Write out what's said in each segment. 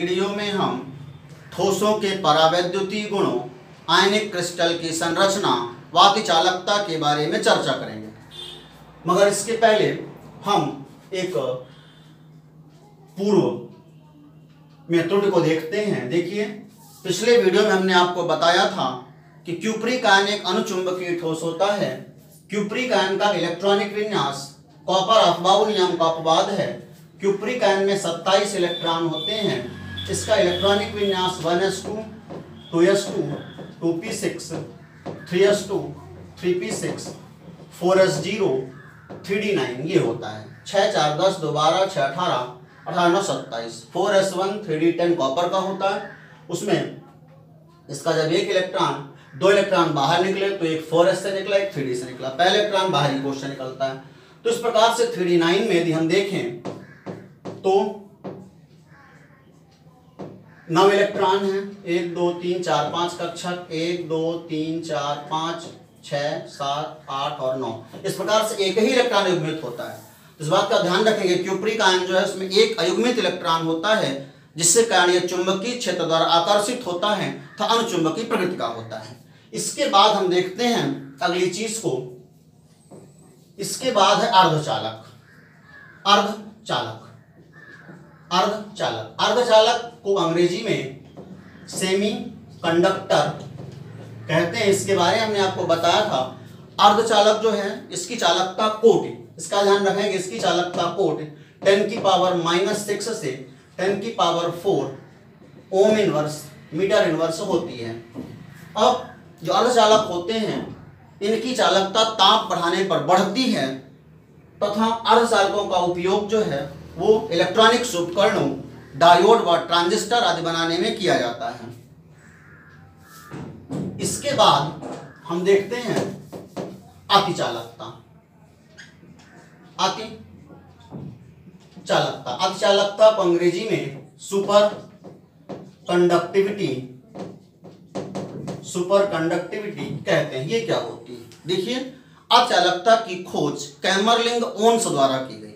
Video में हम ठोसों के परावैद्युतीय गुणों, आयनिक क्रिस्टल की संरचना व अतिचालकता के बारे में चर्चा करेंगे। मगर इसके पहले हम एक पूर्व मेथड को देखते हैं। देखिए, पिछले वीडियो में हमने आपको बताया था कि क्यूप्रिक आयन एक अनुचुंबकीय ठोस होता है। क्यूप्रिक आयन का इलेक्ट्रॉनिक विन्यास कॉपर अफबाउ नियम का अपवाद है। क्यूप्रिक आयन में 27 इलेक्ट्रॉन होते हैं। इसका इलेक्ट्रॉनिक विन्यास 1s2, 2s2, 2p6, 3s2, 3p6, 4s0, 3d9 ये होता है। 6 4 10 2 12 6 18 18 9 27। 4s1 3d10 कॉपर का होता है। उसमें इसका जब एक इलेक्ट्रॉन, दो इलेक्ट्रॉन बाहर निकले तो एक 4s से निकला, एक 3d से निकला। पहला इलेक्ट्रॉन बाहरी कोश से निकलता है। तो इस प्रकार से 3d9 में यदि हम देखें तो 9 इलेक्ट्रॉन हैं। 1 2 3 4 5 कक्षक, 1 2 3 4 5 6 7 8 और 9। इस प्रकार से एक ही इलेक्ट्रॉन युग्मित होता है। इस बात का ध्यान रखेंगे, क्यूप्रिक आयन जो है उसमें एक अयुग्मित इलेक्ट्रॉन होता है, जिससे कारण यह चुंबकीय क्षेत्र द्वारा आकर्षित होता है तथा अनुचुंबकीय प्रकृति का होता है। इसके बाद हम देखते हैं अगली चीज को। इसके बाद है अर्धचालक। अर्धचालक अर्धचालक अर्धचालक को अंग्रेजी में सेमी कंडक्टर कहते हैं। इसके बारे में हमने आपको बताया था। अर्धचालक जो है इसकी चालकता कोटि, इसका ध्यान रखेंगे, इसकी चालकता कोटि 10⁻⁻6 से 10⁻4 ओम इनवर्स मीटर इनवर्स होती है। अब जो अर्धचालक होते हैं इनकी चालकता ताप बढ़ाने पर बढ़ती है तथा अर्धचालकों का उपयोग जो है वो इलेक्ट्रॉनिक उपकरणों, डायोड व ट्रांजिस्टर आदि बनाने में किया जाता है। इसके बाद हम देखते हैं अतिचालकता। अतिचालकता अतिचालकता को अंग्रेजी में सुपर कंडक्टिविटी कहते हैं। ये क्या होती है? देखिए, अतिचालकता की खोज कैमरलिंग ओन्स द्वारा की गई।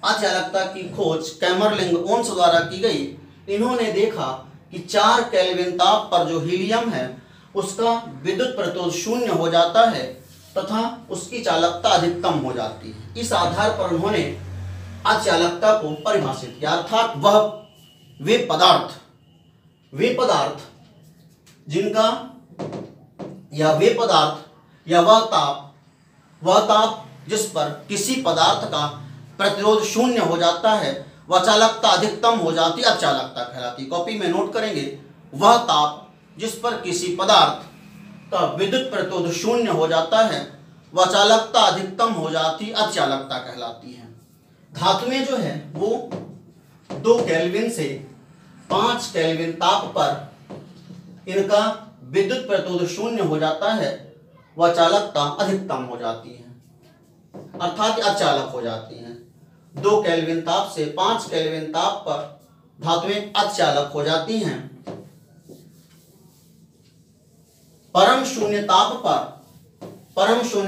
अतिचालकता की खोज कैमरलिंग ओन्स द्वारा की गई। इन्होंने देखा कि 4 केल्विन ताप पर जो हीलियम है उसका विद्युत प्रतिरोध 0 हो जाता है तथा उसकी चालकता अधिकतम हो जाती है। इस आधार पर उन्होंने अतिचालकता को परिभाषित किया, अर्थात वे पदार्थ जिनका वह ताप जिस पर किसी पदार्थ का प्रतिरोध 0 हो जाता है वह चालकता अधिकतम हो जाती है, अतिचालकता कहलाती। कॉपी में नोट करेंगे, वह ताप जिस पर किसी पदार्थ का विद्युत प्रतिरोध 0 हो जाता है वह चालकता अधिकतम हो जाती, अतिचालकता कहलाती है। धातुएं जो है वो 2 केल्विन से 5 केल्विन ताप पर इनका विद्युत प्रतिरोध 0 हो जाता है, वह चालकता अधिकतम हो जाती है, अर्थात अचालक हो जाती हैं। 2 केल्विन ताप से 5 केल्विन ताप पर धातुएं अचालक हो जाती हैं। परम शून्य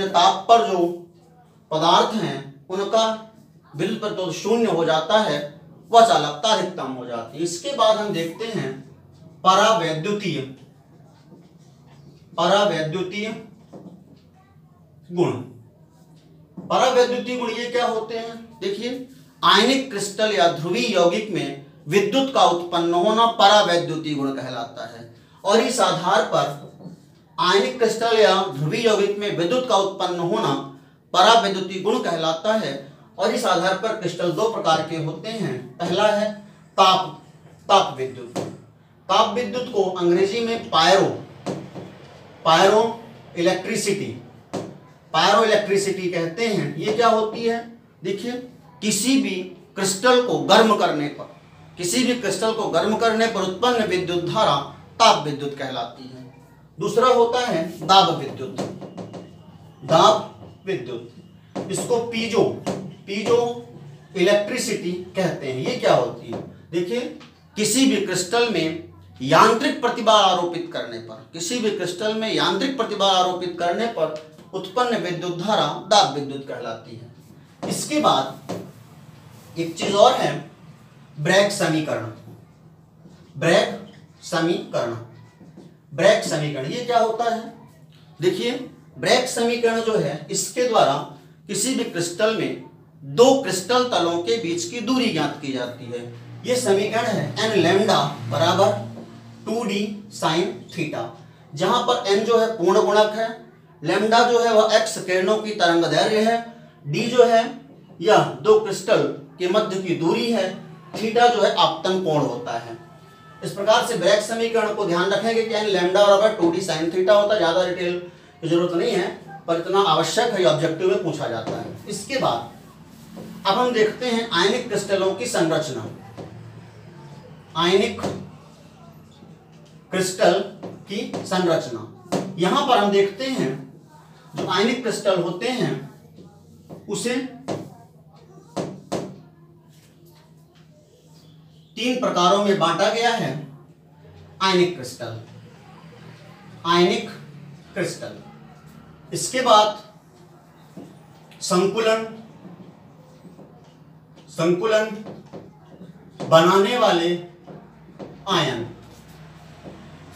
ताप पर जो पदार्थ हैं उनका विद्युत प्रतिरोध 0 हो जाता है, वह चालकता अधिकतम हो जाती है। इसके बाद हम देखते हैं परावैद्युतीय गुण। परावैद्युतीय गुण ये क्या होते हैं? देखिए, आयनिक क्रिस्टल या ध्रुवीय यौगिक में विद्युत का उत्पन्न होना परावैद्युतीय गुण कहलाता है। और इस आधार पर आयनिक क्रिस्टल या ध्रुवीय यौगिक में विद्युत का उत्पन्न होना परावैद्युतीय गुण कहलाता है। और इस आधार पर क्रिस्टल 2 प्रकार के होते हैं। पहला है ताप विद्युत। ताप विद्युत को अंग्रेजी में पायरो इलेक्ट्रिसिटी कहते हैं। ये क्या होती है? देखिए, किसी भी क्रिस्टल को गर्म करने पर उत्पन्न विद्युत धारा ताप विद्युत कहलाती है। दूसरा होता है दाब विद्युत। इसको पीजो इलेक्ट्रिसिटी कहते हैं। ये क्या होती है? देखिए, किसी भी क्रिस्टल में यांत्रिक प्रतिबाध आरोपित करने पर उत्पन्न विद्युत धारा दाब विद्युत कहलाती है। इसके बाद एक चीज और है, ब्रैग समीकरण। ब्रैग समीकरण। ब्रैग समीकरण ये क्या होता है? देखिए, ब्रैग समीकरण जो है, इसके द्वारा किसी भी क्रिस्टल में दो क्रिस्टल तलों के बीच की दूरी ज्ञात की जाती है। ये समीकरण है n लैम्डा बराबर 2d साइन थीटा, जहां पर n जो है पूर्ण गुणक है, लैम्डा जो है वह x किरणों की तरंगदैर्घ्य है, d जो है यह दो क्रिस्टल के मध्य की दूरी है, थीटा जो है आपतन कोण होता है। इस प्रकार से ब्रैग समीकरण को ध्यान रखेंगे कि n लैम्डा बराबर 2d साइन थीटा होता है। ज्यादा डिटेल की जरूरत नहीं है, पर इतना आवश्यक है, ऑब्जेक्टिव में पूछा जाता है। इसके बाद अब हम देखते हैं आयनिक क्रिस्टलों की संरचना। आयनिक क्रिस्टल की संरचना, यहां पर हम देखते हैं जो आयनिक क्रिस्टल होते हैं उसे तीन प्रकारों में बांटा गया है। आयनिक क्रिस्टल, आयनिक क्रिस्टल, इसके बाद संकुलन, संकुलन बनाने वाले आयन,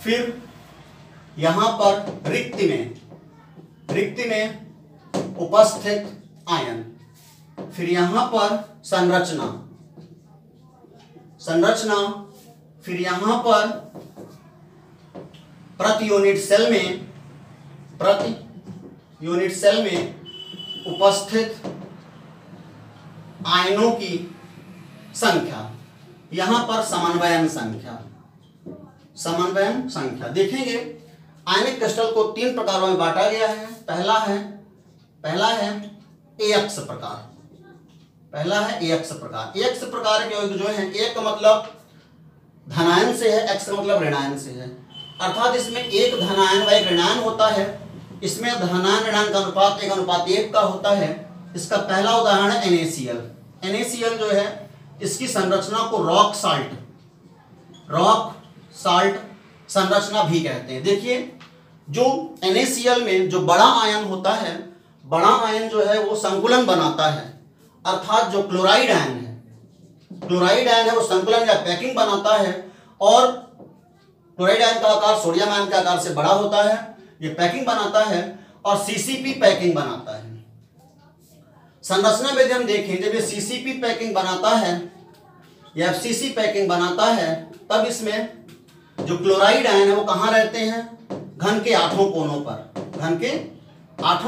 फिर यहां पर रिक्ति में उपस्थित आयन, फिर यहां पर संरचना, फिर यहां पर प्रति यूनिट सेल में उपस्थित आयनों की संख्या, यहां पर समन्वयन संख्या। देखेंगे आयनिक क्रिस्टल को तीन प्रकारों में बांटा गया है। पहला है AX प्रकार। AX प्रकार के यौगिक जो है, एक का मतलब धनायन से है, X का मतलब ऋणायन से है, अर्थात इसमें एक धनायन व एक ऋणायन होता है। इसमें धनायन ऋणायन का अनुपात 1:1 का होता है। इसका पहला उदाहरण है NaCl जो है, इसकी संरचना को रॉक साल्ट संरचना भी कहते हैं। देखिए, जो NaCl में जो बड़ा आयन होता है, बड़ा आयन जो है वो संकुलन बनाता है, अर्थात जो क्लोराइड आयन है वो संकुलन या पैकिंग बनाता है, और क्लोराइड आयन का आकार सोडियम आयन के आकार से बड़ा होता है, ये पैकिंग बनाता है और CCP पैकिंग बनाता है। संरचना में यदि हम देखें, जब ये CCP पैकिंग बनाता है या FCC पैकिंग बनाता है, तब इसमें जो क्लोराइड आयन है वो कहाँ रहते हैं? घन के 8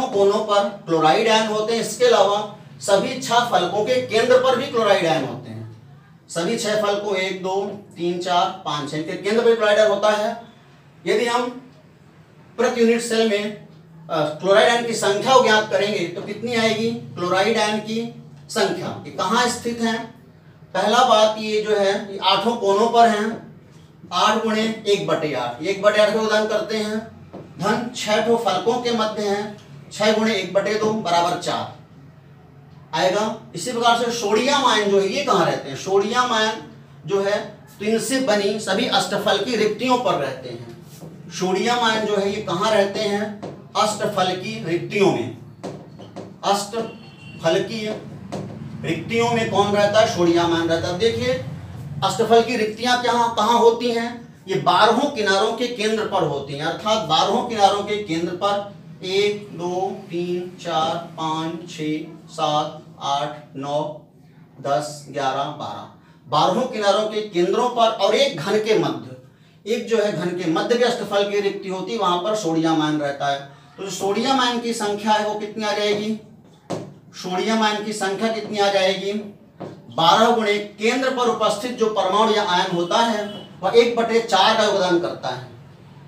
कोनों पर क्लोराइड आयन होते हैं। इसके अलावा सभी 6 फलकों के केंद्र पर भी क्लोराइड आयन होते हैं। सभी 6 फलकों 1 2 3 4 5 6 के केंद्र पर क्लोराइड आयन होता है। यदि हम प्रति यूनिट सेल में क्लोराइड आयन की संख्या को ज्ञात करेंगे तो कितनी आएगी? क्लोराइड आयन की संख्या ये कहाँ स्थित है? पहला बात, ये जो है ये 8 कोनों पर हैं। 8 गुणे 1/8, 1/8 का योगदान करते हैं, धन 6 फलकों के मध्य हैं, 6 गुणे 1/2 बराबर 4 आएगा। इसी प्रकार से सोडियम आयन जो है ये कहाँ रहते हैं? सोडियम आयन जो है तो इनसे बनी सभी अष्टफल की रिक्तियों पर रहते हैं। सोडियम आयन जो है ये कहाँ रहते हैं? अष्टफल की रिक्तियों में। अष्टफल की रिक्तियों में कौन रहता है? सोडियम आयन रहता है। देखिए, अष्टफल की रिक्तियां कहाँ होती हैं? ये 12 किनारों के केंद्र पर होती हैं, अर्थात 12 किनारों के केंद्र पर 1 2 3 4 5 6 7 8 9 10 11 12 किनारों के केंद्रों पर, और एक घन के मध्य, एक जो है घन के मध्य के अष्टफल की रिक्ति होती है, वहां पर सोडियम आयन रहता है। तो जो सोडियम आयन की संख्या है वो कितनी आ जाएगी? सोडियम आयन की संख्या कितनी आ जाएगी? 12 गुणे केंद्र पर उपस्थित जो परमाणु या आयन होता है वह 1/4 का योगदान करता है।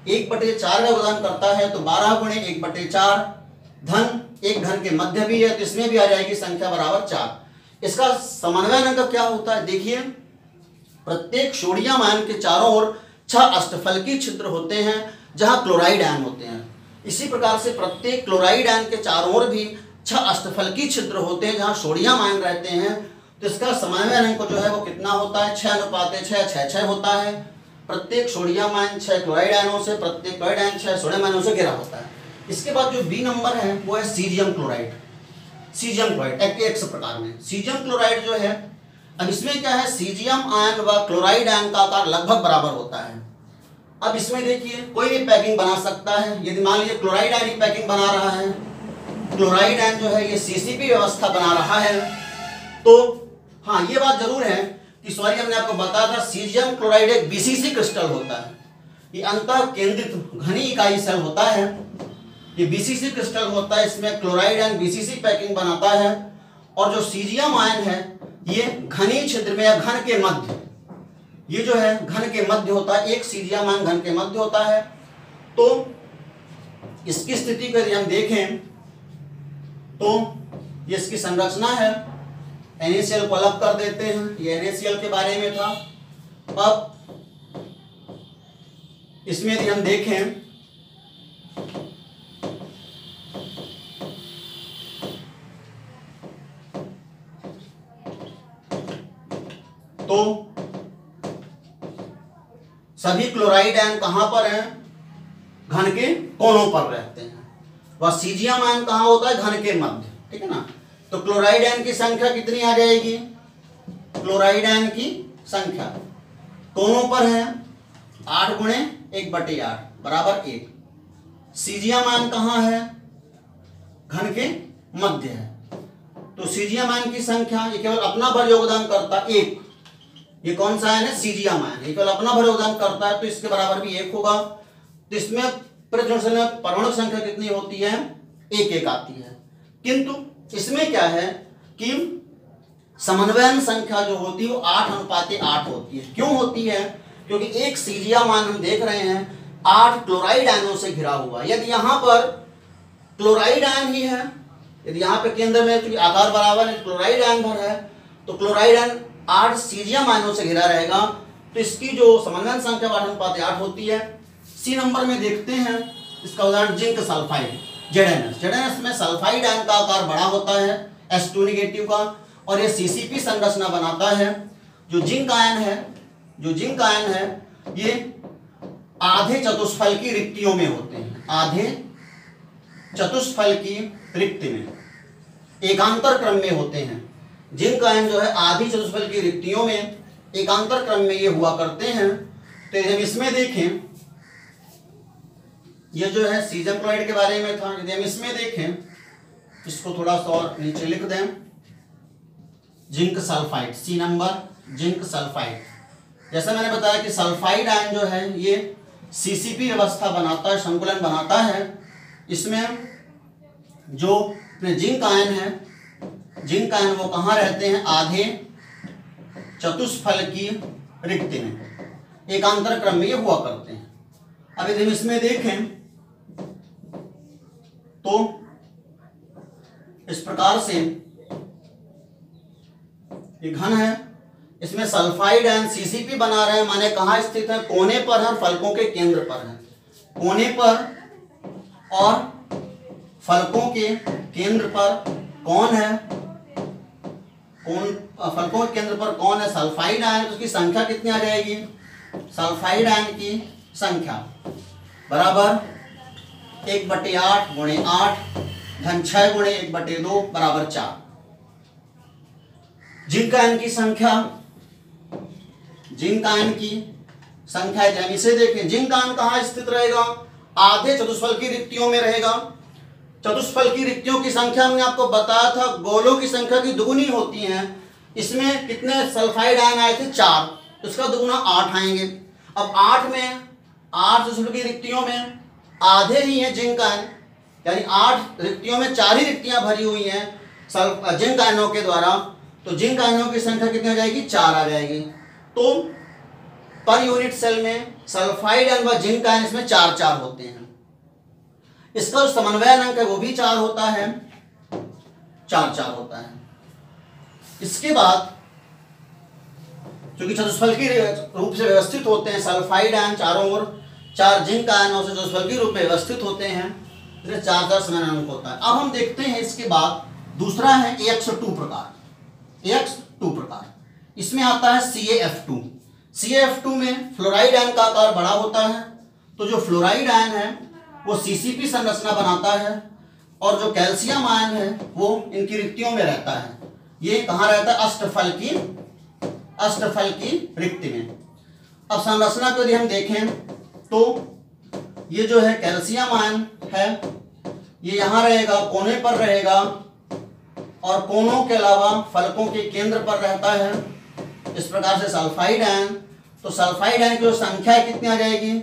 1/4 का योगदान करता है, तो 12 गुणे 1/4 धन एक घन के मध्य भी है, तो इसमें भी आ जाएगी संख्या बराबर 4। इसका समन्वय अंक क्या होता है? देखिए, प्रत्येक सोडियम आयन के चारों ओर 6 अष्टफलकीय छिद्र होते हैं जहां क्लोराइड आयन होते हैं। इसी प्रकार से प्रत्येक क्लोराइड आयन के चारों ओर भी 6 अष्टफलकीय छिद्र होते हैं जहां सोडियम आयन रहते हैं। तो इसका समन्वय अंक जो है वो कितना होता है? 6:6 होता है। प्रत्येक सोडियम आयन 6 क्लोराइड आयनों से, प्रत्येक क्लोराइड आयन 6 सोडियम आयनों से घिरा होता है। इसके बाद जो बी नंबर है वो है सीजियम क्लोराइड। सीजियम क्लोराइड एक प्रकार में सीजियम क्लोराइड जो है अब इसमें क्या है, सीजियम आयन व क्लोराइड आयन का आकार लगभग बराबर होता है। अब इसमें देखिए कोई भी पैकिंग बना सकता है। यदि मान लीजिए क्लोराइड आयन की पैकिंग बना रहा है, क्लोराइड आयन जो है ये सीसीपी व्यवस्था बना रहा है, तो हाँ ये बात जरूर है कि सॉरी हमने आपको बताया था सीजियम क्लोराइड एक बीसीसी क्रिस्टल होता है। ये अंतः केंद्रित घनी इकाई सेल होता है, ये बीसीसी क्रिस्टल होता है। इसमें क्लोराइड आयन बीसीसी पैकिंग बनाता है और जो सीजियम आयन है ये घनी छिद्र में या घन के मध्य, ये जो है घन के मध्य होता है, एक सीजियम आयन घन के मध्य होता है। तो इसकी स्थिति को यदि हम देखें तो ये इसकी संरचना है। NaCl को अलग कर देते हैं, ये NaCl के बारे में था। अब इसमें यदि हम देखें तो सभी क्लोराइड आयन कहां पर हैं, घन के कोनों पर रहते हैं। वह सीजियम आयन कहां होता है, घन के मध्य, ठीक है ना। तो क्लोराइड आयन की संख्या कितनी आ जाएगी, क्लोराइड आयन की संख्या कोनों पर है 8 गुणे 1/8 बराबर 1। सीजियम आयन कहां है, घन के मध्य है। तो सीजियम आयन की संख्या ये केवल अपना भर योगदान करता है 1। ये कौन सा आयन है, सीजियम आयन, ये केवल अपना भर योगदान करता है, तो इसके बराबर भी 1 होगा। तो इसमें परमाणु संख्या कितनी होती है, 1 आती है। किंतु इसमें क्या है कि समन्वयन संख्या जो होती है वो 8:8 होती है। क्यों होती है, क्योंकि एक सीजियम आयन हम देख रहे हैं 8 क्लोराइड आयनों से घिरा हुआ। यदि यहाँ पर क्लोराइड आयन ही है, यदि यहाँ पे केंद्र में चूंकि आकार बराबर है, क्लोराइड आयन भर है, तो क्लोराइड आयन 8 सीजियम आयनों से घिरा रहेगा, तो इसकी जो समन्वयन संख्या 8:8 होती है। सी नंबर में देखते हैं इसका उदाहरण जिंक सल्फाइड ZnS में सल्फाइड आयन का आकार बड़ा होता है S2 नेगेटिव का, और ये CCP संरचना बनाता है। जो जिंक आयन है ये आधे चतुष्फल की रिक्तियों में होते हैं, आधे चतुष्फल की रिक्ति में एकांतर क्रम में होते हैं। जिंक आयन जो है आधी चतुष्फल की रिक्तियों में एकांतर क्रम में ये हुआ करते हैं। तो यदि हम इसमें देखें, ये जो है सीजियम क्लोराइड के बारे में था। यदि हम इसमें देखें, इसको थोड़ा सा और नीचे लिख दें, zinc sulphide, C number zinc sulphide. जैसा मैंने बताया कि सल्फाइड आयन जो है ये सीसीपी व्यवस्था बनाता है, संकुलन बनाता है। इसमें जो जिंक आयन है, जिंक आयन वो कहाँ रहते हैं, आधे चतुष्फल की रिक्ति में एकांतर क्रम में ये हुआ करते हैं। अब यदि हम इसमें देखें तो इस प्रकार से ये घन है, इसमें सल्फाइड आयन सीसीपी बना रहे हैं, माने कहाँ स्थित है, कोने पर है, फलकों के केंद्र पर है। कोने पर और फलकों के केंद्र पर कौन है, फलकों के केंद्र पर कौन है, सल्फाइड आयन। उसकी संख्या कितनी आ जाएगी, सल्फाइड आयन की संख्या बराबर 1/8 गुणे 8 धन 6 गुणे 1/2 बराबर 4। जिंक आयन की संख्या, जिंक आयन की संख्या जब इसे देखें, जिंक आयन कहाँ स्थित रहेगा, आधे चतुष्फल की रिक्तियों में रहेगा। चतुष्फल की रिक्तियों की संख्या हमने आपको बताया था गोलों की संख्या की दुगुनी होती है। इसमें कितने सल्फाइड आयन आए थे, 4, तो इसका दुगुना 8 आएंगे। अब 8 में 8 चतुष्फल की रिक्तियों में आधे ही हैं जिंक आयन, यानी 8 रिक्तियों में 4 ही रिक्तियां भरी हुई हैं जिंक आयनों के द्वारा। तो जिंक आयनों की संख्या कितनी आ जाएगी, 4 आ जाएगी। तो पर यूनिट सेल में सल्फाइड आयन व जिंक आयन इसमें 4 होते हैं। इसका जो समन्वयन अंक है वो भी 4 होता है, 4 होता है। इसके बाद क्योंकि चतुष्फल की रूप से व्यवस्थित होते हैं, सल्फाइड आयन चारों ओर 4 जिंक आयनों से चतुष्फल की रूप में व्यवस्थित होते हैं, इसलिए 4 समन्वयन अंक होता है। अब हम देखते हैं इसके बाद दूसरा है AX2 प्रकार। AX2 प्रकार इसमें आता है CaF2। CaF2 में फ्लोराइड आयन का आकार बड़ा होता है। तो जो फ्लोराइड आयन है वो CCP संरचना बनाता है, और जो कैल्शियम आयन है वो इनकी रिक्तियों में रहता है। ये कहाँ रहता है, अष्टफल की अष्टफल की रिक्ति में। अब संरचना को यदि हम देखें तो ये जो है कैल्शियम आयन है, ये यहाँ रहेगा, कोने पर रहेगा और कोनों के अलावा फलकों के केंद्र पर रहता है। इस प्रकार से सल्फाइड आयन, तो सल्फाइड आयन की जो संख्या कितनी आ जाएगी,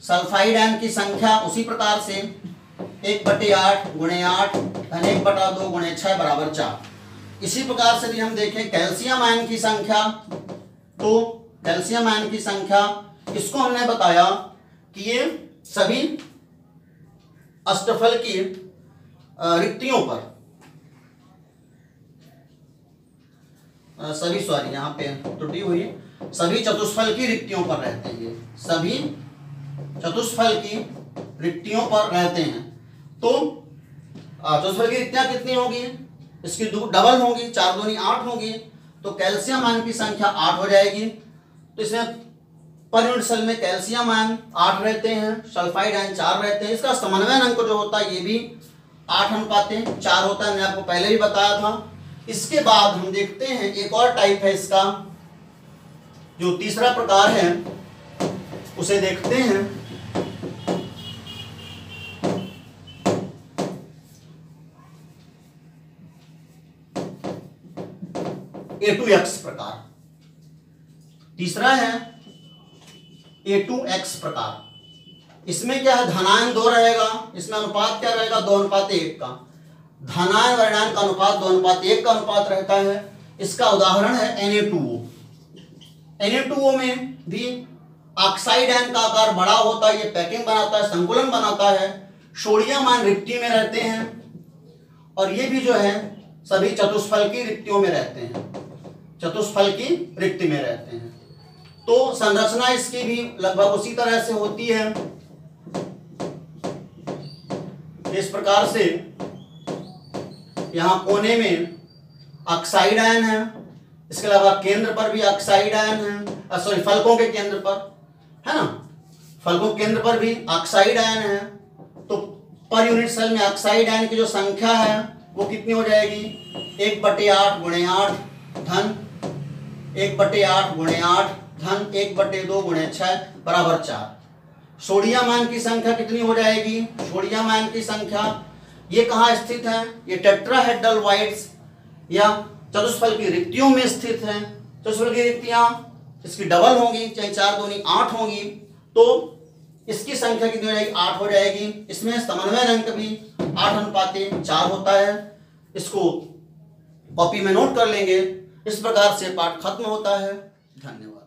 सल्फाइड आयन की संख्या उसी प्रकार से 1/8 × 8 धन 1/2 × 6 = 4। इसी प्रकार से यदि हम देखें कैल्शियम आयन की संख्या, तो कैल्शियम आयन की संख्या इसको हमने बताया कि ये सभी अष्टफल की रिक्तियों पर यहाँ पे त्रुटि हुई, सभी चतुष्फल की रिक्तियों पर रहते हैं, ये सभी चतुष्फल की रिक्तियों पर रहते हैं। तो चतुष्फल की रिक्तियां कितनी होगी, इसकी डबल होंगी, 4 दूनी 8 होगी, तो कैल्शियम आयन की संख्या 8 हो जाएगी। तो इसमें पर यूनिट सेल में कैल्शियम आयन 8 रहते हैं, सल्फाइड आयन 4 रहते हैं। इसका समन्वय अंक जो होता है ये भी 8:4 होता है, मैंने आपको पहले भी बताया था। इसके बाद हम देखते हैं एक और टाइप है इसका, जो तीसरा प्रकार है उसे देखते हैं। A2X प्रकार, तीसरा है A2X प्रकार। इसमें क्या है, धनायन 2 रहेगा, इसमें अनुपात क्या रहेगा, 2:1 का। धनायन और ऋणायन का अनुपात 2:1 का अनुपात रहता है। इसका उदाहरण है Na2O। Na2O में भी ऑक्साइड आयन का आकार बड़ा होता है, ये पैकिंग बनाता है, संकुलन बनाता है। सोडियम आयन रिक्ति में रहते हैं और ये भी जो है सभी चतुष्फल की रिक्तियों में रहते हैं, चतुष्फल की रिक्ति में रहते हैं। तो संरचना इसकी भी लगभग उसी तरह से होती है। इस प्रकार से यहाँ कोने में ऑक्साइड आयन है, इसके अलावा केंद्र पर भी ऑक्साइड आयन है, सॉरी फलकों के केंद्र पर है ना, फलकों के केंद्र पर भी ऑक्साइड आयन है। तो पर यूनिट सेल में ऑक्साइड आयन की जो संख्या है वो कितनी हो जाएगी, 1/8 × 8 धन 1/8 × 8 धन 1/2 × 6 = 4। सोडियम आयन की संख्या कितनी हो जाएगी, सोडियम आयन की संख्या ये कहाँ स्थित है, ये टेट्राहेड्रल वाइड्स या चतुष्फल की रिक्तियों में स्थित है। चतुष्फल की रिक्तियां इसकी डबल होंगी, चाहे 4 दूनी 8 होंगी, तो इसकी संख्या कितनी हो जाएगी, 8 हो जाएगी। इसमें समन्वय अंक भी 8:4 होता है। इसको कॉपी में नोट कर लेंगे। इस प्रकार से पाठ खत्म होता है। धन्यवाद।